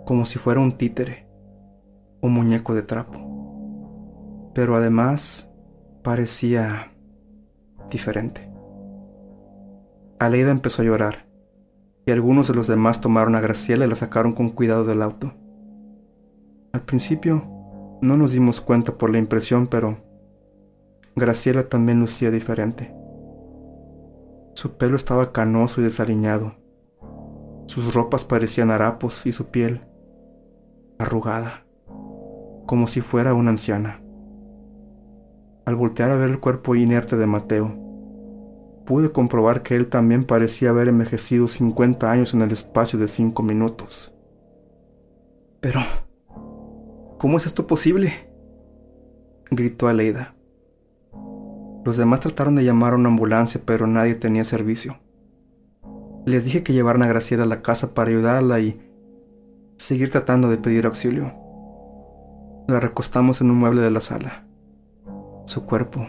como si fuera un títere o muñeco de trapo. Pero además parecía diferente. Aleida empezó a llorar, y algunos de los demás tomaron a Graciela y la sacaron con cuidado del auto. Al principio no nos dimos cuenta por la impresión, pero Graciela también lucía diferente. Su pelo estaba canoso y desaliñado. Sus ropas parecían harapos y su piel arrugada, como si fuera una anciana. Al voltear a ver el cuerpo inerte de Mateo, pude comprobar que él también parecía haber envejecido 50 años en el espacio de 5 minutos. Pero, ¿cómo es esto posible?, gritó Aleida. Los demás trataron de llamar a una ambulancia, pero nadie tenía servicio. Les dije que llevaran a Graciela a la casa para ayudarla y seguir tratando de pedir auxilio. La recostamos en un mueble de la sala. Su cuerpo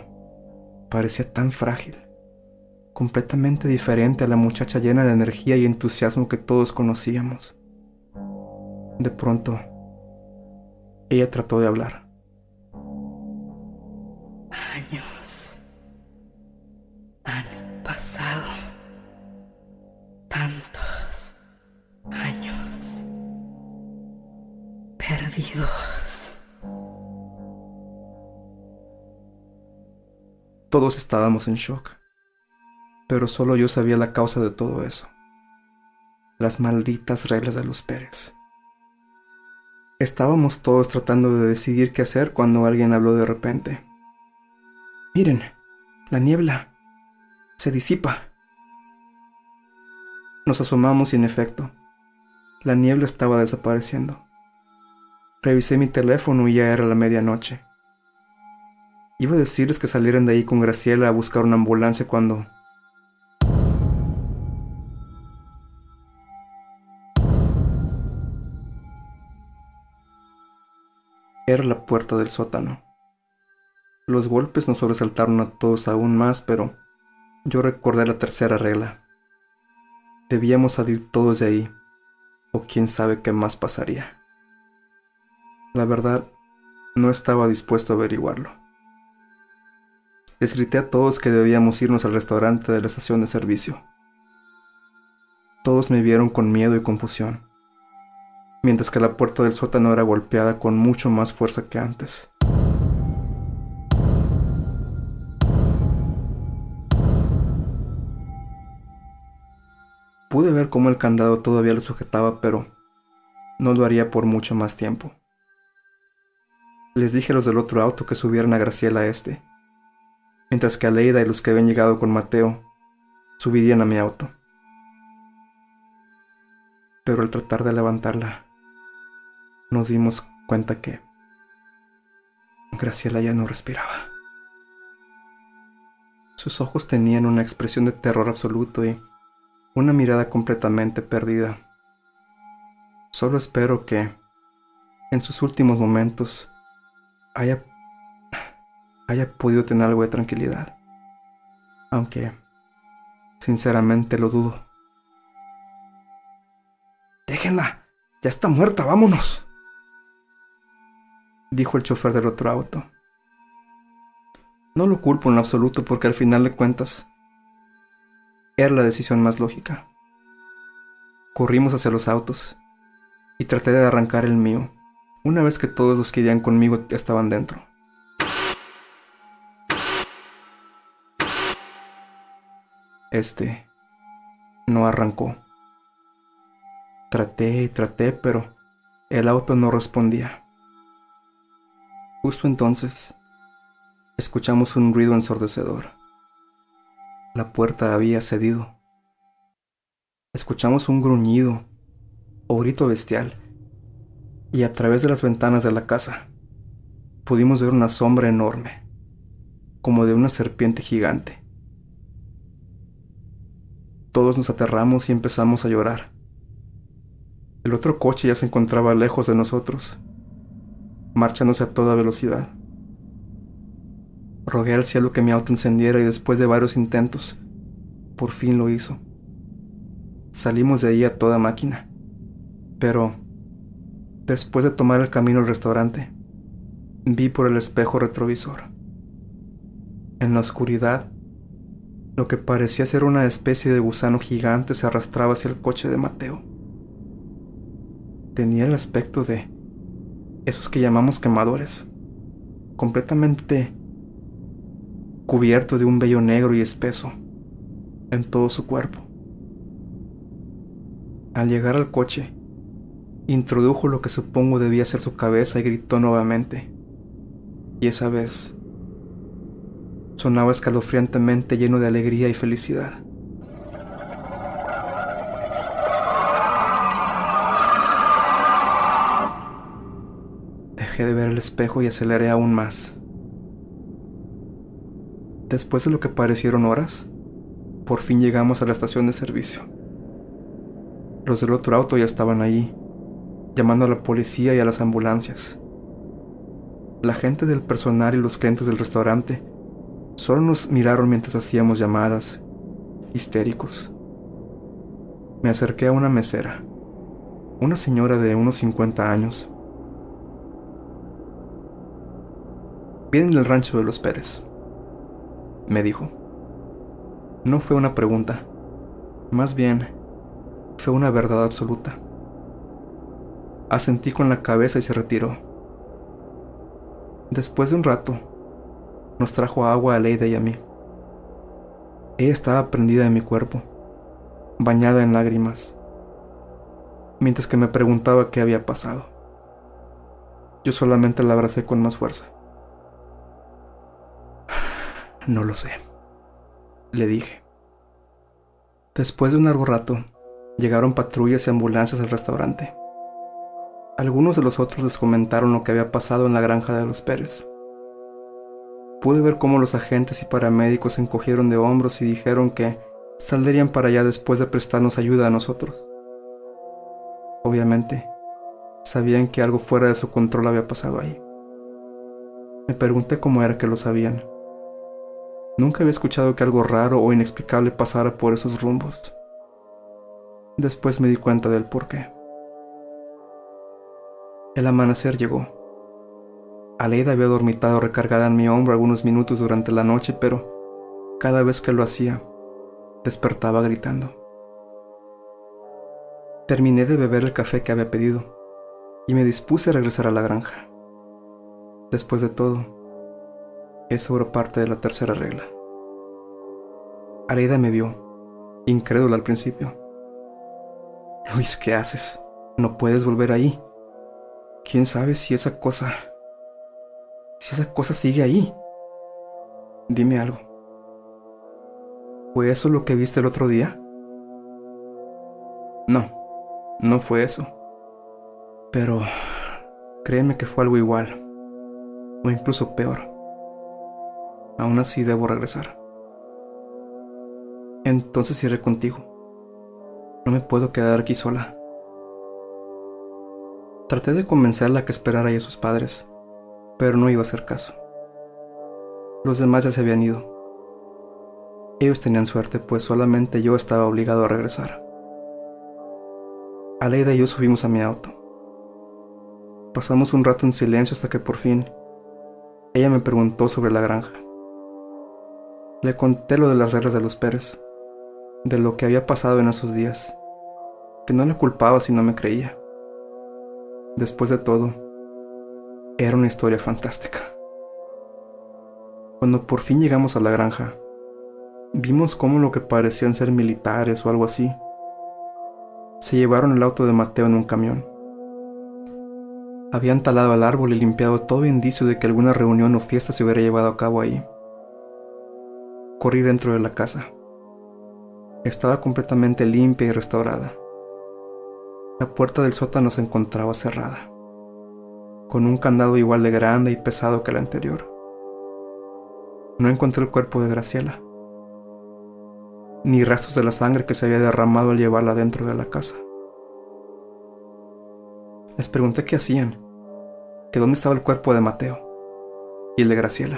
parecía tan frágil. completamente diferente a la muchacha llena de energía y entusiasmo que todos conocíamos. De pronto, ella trató de hablar. Años han pasado, tantos años perdidos. Todos estábamos en shock, pero solo yo sabía la causa de todo eso. Las malditas reglas de los Pérez. Estábamos todos tratando de decidir qué hacer cuando alguien habló de repente. Miren, la niebla se disipa. Nos asomamos y en efecto, la niebla estaba desapareciendo. Revisé mi teléfono y ya era la medianoche. Iba a decirles que salieran de ahí con Graciela a buscar una ambulancia cuando... Era la puerta del sótano. Los golpes nos sobresaltaron a todos aún más, pero yo recordé la tercera regla. Debíamos salir todos de ahí, o quién sabe qué más pasaría. La verdad, no estaba dispuesto a averiguarlo. Les grité a todos que debíamos irnos al restaurante de la estación de servicio. Todos me vieron con miedo y confusión, mientras que la puerta del sótano era golpeada con mucho más fuerza que antes. Pude ver cómo el candado todavía lo sujetaba, pero no lo haría por mucho más tiempo. Les dije a los del otro auto que subieran a Graciela a este, mientras que Aleida y los que habían llegado con Mateo subirían a mi auto. Pero al tratar de levantarla, nos dimos cuenta que Graciela ya no respiraba. Sus ojos tenían una expresión de terror absoluto y una mirada completamente perdida. Solo espero que, en sus últimos momentos, haya podido tener algo de tranquilidad. Aunque, sinceramente, lo dudo. «Déjenla, ya está muerta, vámonos», dijo el chofer del otro auto. No lo culpo en absoluto porque al final de cuentas era la decisión más lógica. Corrimos hacia los autos y traté de arrancar el mío una vez que todos los que irían conmigo estaban dentro. Este no arrancó. Traté y traté, pero el auto no respondía. Justo entonces, escuchamos un ruido ensordecedor. La puerta había cedido. Escuchamos un gruñido o grito bestial, y a través de las ventanas de la casa pudimos ver una sombra enorme, como de una serpiente gigante. Todos nos aterramos y empezamos a llorar. El otro coche ya se encontraba lejos de nosotros, marchándose a toda velocidad. Rogué al cielo que mi auto encendiera y después de varios intentos, por fin lo hizo. Salimos de ahí a toda máquina, pero después de tomar el camino al restaurante, vi por el espejo retrovisor, en la oscuridad, lo que parecía ser una especie de gusano gigante se arrastraba hacia el coche de Mateo. Tenía el aspecto de esos que llamamos quemadores, completamente cubierto de un vello negro y espeso en todo su cuerpo. Al llegar al coche, introdujo lo que supongo debía ser su cabeza y gritó nuevamente. Y esa vez sonaba escalofriantemente lleno de alegría y felicidad. Dejé de ver el espejo y aceleré aún más. Después de lo que parecieron horas, por fin llegamos a la estación de servicio. Los del otro auto ya estaban allí, llamando a la policía y a las ambulancias. La gente del personal y los clientes del restaurante solo nos miraron mientras hacíamos llamadas histéricos. Me acerqué a una mesera, una señora de unos 50 años. Vienen del rancho de los Pérez, me dijo. No fue una pregunta, más bien fue una verdad absoluta. Asentí con la cabeza y se retiró. Después de un rato, nos trajo agua a Leida y a mí. Ella estaba prendida en mi cuerpo, bañada en lágrimas, mientras que me preguntaba qué había pasado. Yo solamente la abracé con más fuerza. No lo sé, le dije. Después de un largo rato, llegaron patrullas y ambulancias al restaurante. Algunos de los otros les comentaron lo que había pasado en la granja de los Pérez. Pude ver cómo los agentes y paramédicos se encogieron de hombros y dijeron que saldrían para allá después de prestarnos ayuda a nosotros. Obviamente, sabían que algo fuera de su control había pasado ahí. Me pregunté cómo era que lo sabían. Nunca había escuchado que algo raro o inexplicable pasara por esos rumbos. Después me di cuenta del porqué. El amanecer llegó. Aleida había dormitado recargada en mi hombro algunos minutos durante la noche, pero cada vez que lo hacía, despertaba gritando. Terminé de beber el café que había pedido y me dispuse a regresar a la granja. Después de todo, esa era parte de la tercera regla. Aleida me vio, incrédula al principio. Luis, ¿qué haces? No puedes volver ahí. ¿Quién sabe si esa cosa sigue ahí? Dime algo. ¿Fue eso lo que viste el otro día? No, no fue eso. Pero créeme que fue algo igual, o incluso peor. Aún así debo regresar. Entonces iré contigo. No me puedo quedar aquí sola. Traté de convencerla a que esperara ahí a sus padres, pero no iba a hacer caso. Los demás ya se habían ido. Ellos tenían suerte, pues solamente yo estaba obligado a regresar. Aleida y yo subimos a mi auto. Pasamos un rato en silencio hasta que por fin ella me preguntó sobre la granja. Le conté lo de las reglas de los Pérez, de lo que había pasado en esos días, que no le culpaba si no me creía. Después de todo, era una historia fantástica. Cuando por fin llegamos a la granja, vimos cómo lo que parecían ser militares o algo así, se llevaron el auto de Mateo en un camión. Habían talado el árbol y limpiado todo indicio de que alguna reunión o fiesta se hubiera llevado a cabo ahí. Corrí dentro de la casa. Estaba completamente limpia y restaurada. La puerta del sótano se encontraba cerrada, con un candado igual de grande y pesado que el anterior. No encontré el cuerpo de Graciela, ni rastros de la sangre que se había derramado al llevarla dentro de la casa. Les pregunté qué hacían, que dónde estaba el cuerpo de Mateo y el de Graciela.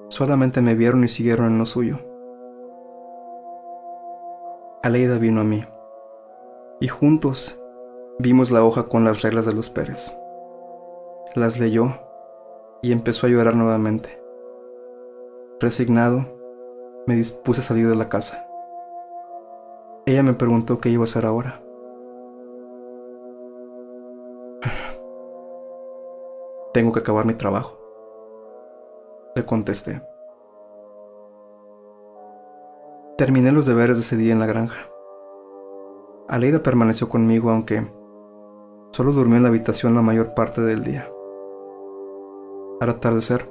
Solamente me vieron y siguieron en lo suyo. Aleida vino a mí, y juntos vimos la hoja con las reglas de los Pérez. Las leyó y empezó a llorar nuevamente. Resignado, me dispuse a salir de la casa. Ella me preguntó qué iba a hacer ahora. Tengo que acabar mi trabajo, le contesté. Terminé los deberes de ese día en la granja. Aleida permaneció conmigo, aunque solo durmió en la habitación la mayor parte del día. Al atardecer,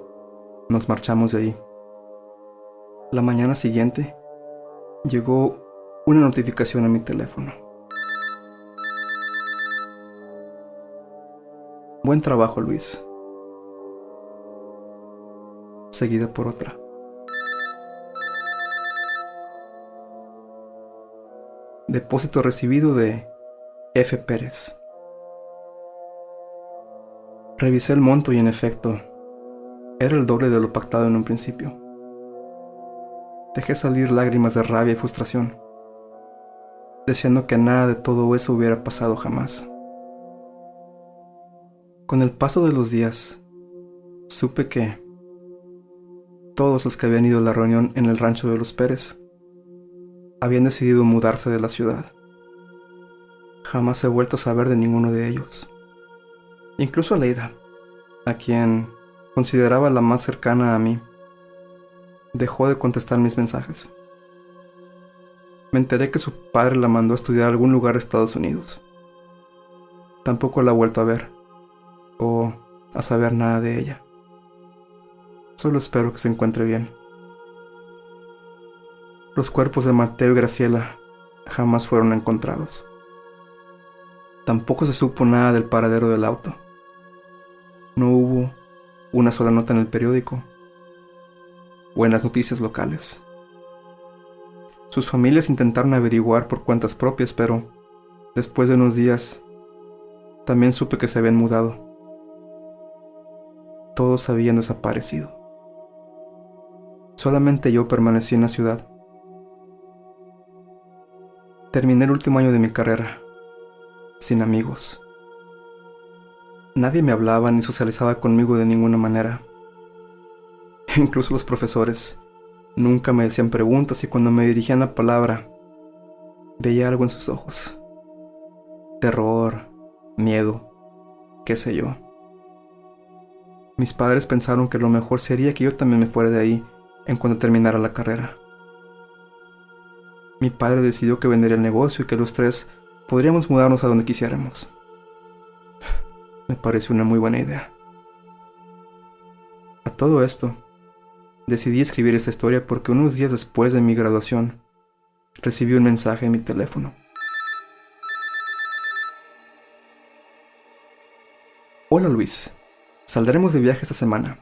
nos marchamos de ahí. La mañana siguiente, llegó una notificación a mi teléfono. Buen trabajo, Luis. Seguida por otra. Depósito recibido de F. Pérez. Revisé el monto y en efecto, era el doble de lo pactado en un principio. Dejé salir lágrimas de rabia y frustración, deseando que nada de todo eso hubiera pasado jamás. Con el paso de los días, supe que todos los que habían ido a la reunión en el rancho de los Pérez habían decidido mudarse de la ciudad. Jamás he vuelto a saber de ninguno de ellos. Incluso Aleida, a quien consideraba la más cercana a mí, dejó de contestar mis mensajes. Me enteré que su padre la mandó a estudiar a algún lugar de Estados Unidos. Tampoco la he vuelto a ver, o a saber nada de ella. Solo espero que se encuentre bien. Los cuerpos de Mateo y Graciela jamás fueron encontrados. Tampoco se supo nada del paradero del auto. No hubo una sola nota en el periódico o en las noticias locales. Sus familias intentaron averiguar por cuentas propias, pero después de unos días también supe que se habían mudado. Todos habían desaparecido. Solamente yo permanecí en la ciudad. Terminé el último año de mi carrera, sin amigos. Nadie me hablaba ni socializaba conmigo de ninguna manera. Incluso los profesores nunca me decían preguntas y cuando me dirigían la palabra, veía algo en sus ojos. Terror, miedo, qué sé yo. Mis padres pensaron que lo mejor sería que yo también me fuera de ahí en cuanto terminara la carrera. Mi padre decidió que vendería el negocio y que los tres podríamos mudarnos a donde quisiéramos. Me pareció una muy buena idea. A todo esto, decidí escribir esta historia porque unos días después de mi graduación, recibí un mensaje en mi teléfono. Hola Luis, saldremos de viaje esta semana.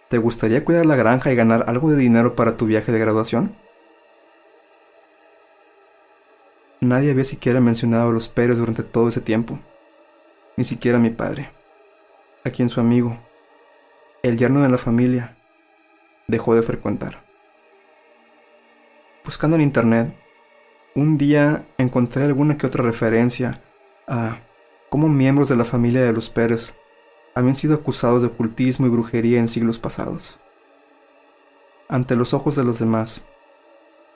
¿Te gustaría cuidar la granja y ganar algo de dinero para tu viaje de graduación? Nadie había siquiera mencionado a los Pérez durante todo ese tiempo. Ni siquiera mi padre, a quien su amigo, el yerno de la familia, dejó de frecuentar. Buscando en internet, un día encontré alguna que otra referencia a cómo miembros de la familia de los Pérez habían sido acusados de ocultismo y brujería en siglos pasados. Ante los ojos de los demás,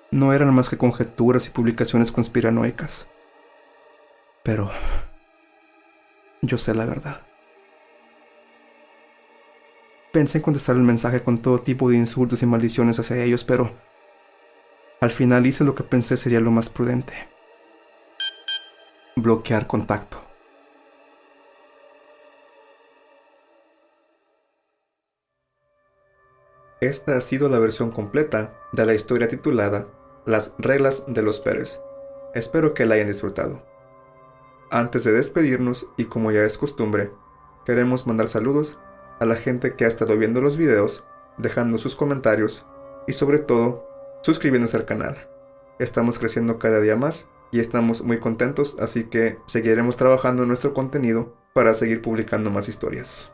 no eran más que conjeturas y publicaciones conspiranoicas. Pero yo sé la verdad. Pensé en contestar el mensaje con todo tipo de insultos y maldiciones hacia ellos, pero al final hice lo que pensé sería lo más prudente. Bloquear contacto. Esta ha sido la versión completa de la historia titulada Las reglas de los Pérez. Espero que la hayan disfrutado. Antes de despedirnos, y como ya es costumbre, queremos mandar saludos a la gente que ha estado viendo los videos, dejando sus comentarios y sobre todo, suscribiéndose al canal. Estamos creciendo cada día más y estamos muy contentos, así que seguiremos trabajando en nuestro contenido para seguir publicando más historias.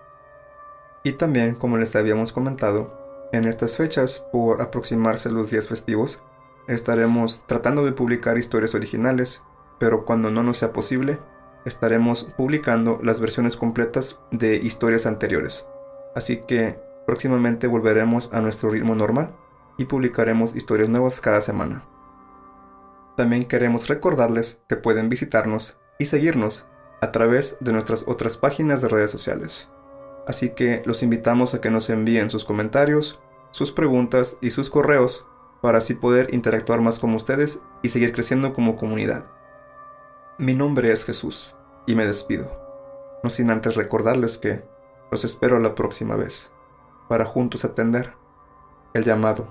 Y también, como les habíamos comentado, en estas fechas, por aproximarse los días festivos, estaremos tratando de publicar historias originales, pero cuando no nos sea posible, estaremos publicando las versiones completas de historias anteriores. Así que próximamente volveremos a nuestro ritmo normal y publicaremos historias nuevas cada semana. También queremos recordarles que pueden visitarnos y seguirnos a través de nuestras otras páginas de redes sociales. Así que los invitamos a que nos envíen sus comentarios, sus preguntas y sus correos para así poder interactuar más con ustedes y seguir creciendo como comunidad. Mi nombre es Jesús y me despido, no sin antes recordarles que los espero la próxima vez para juntos atender el llamado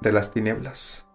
de las tinieblas.